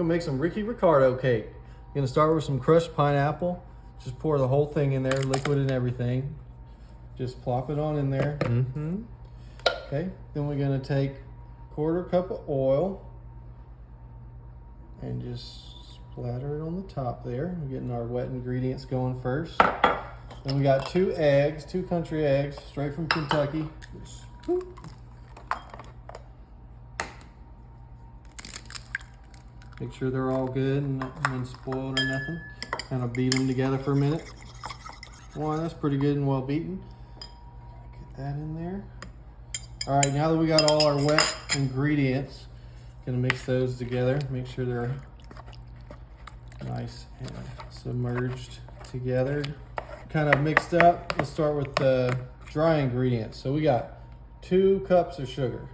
Gonna make some Ricardo cake. Gonna start with some crushed pineapple. Just pour the whole thing in there, liquid and everything. Just plop it on in there. Okay, then we're gonna take 1/4 cup of oil and just splatter it on the top there. We're getting our wet ingredients going first. Then we got 2 eggs, 2 country eggs, straight from Kentucky. Just, make sure they're all good and not spoiled or nothing. Kind of beat them together for a minute. Wow, that's pretty good and well beaten. Get that in there. All right, now that we got all our wet ingredients, gonna mix those together. Make sure they're nice and submerged together. Kind of mixed up. Let's start with the dry ingredients. So we got 2 cups of sugar.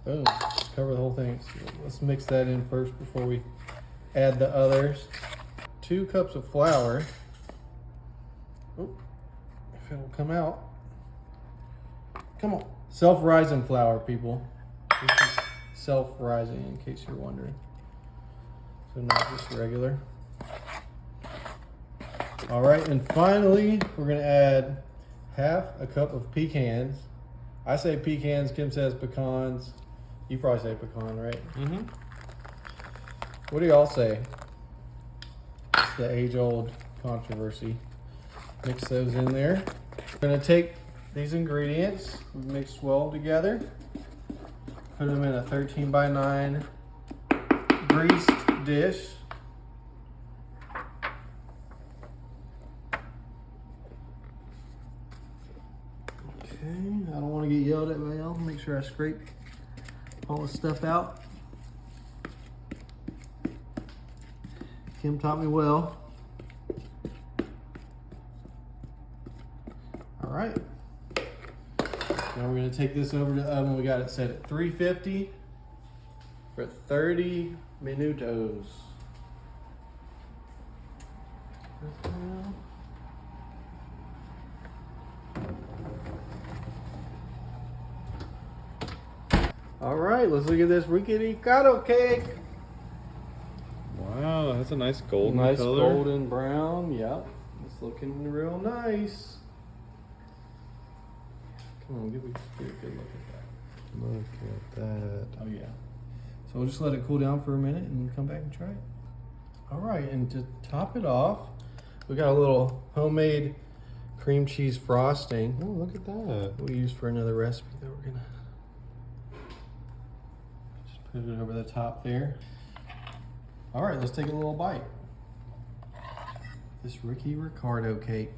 Boom, just cover the whole thing. So let's mix that in first before we add the others. 2 cups of flour. Oh, if it'll come out. Come on. Self-rising flour, people. This is self-rising, in case you're wondering. So not just regular. All right, and finally, we're gonna add 1/2 cup of pecans. I say pecans, Kim says pecans. You probably say pecan, right? What do y'all say? It's the age-old controversy. Mix those in there. We're gonna take these ingredients, mixed well together, put them in a 13x9 greased dish. Okay, I don't want to get yelled at by y'all. Make sure I scrape all the stuff out. Kim taught me well. All right. Now we're gonna take this over to the oven. We got it set at 350 for 30 minutos. All right, let's look at this Ricardo cake. Wow, that's a nice golden Nice color. golden brown. Yep, it's looking real nice. Come on, give a good look at that. Look at that. Oh yeah. So we'll just let it cool down for a minute and come back and try it. All right, and to top it off, we got a little homemade cream cheese frosting. Oh, look at that. We use for another recipe that we're gonna just put it over the top there. All right, let's take a little bite. This Ricardo cake.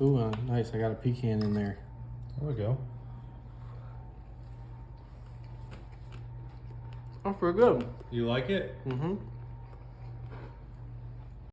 Ooh, nice. I got a pecan in there. There we go. That's pretty good. You like it? Mm-hmm.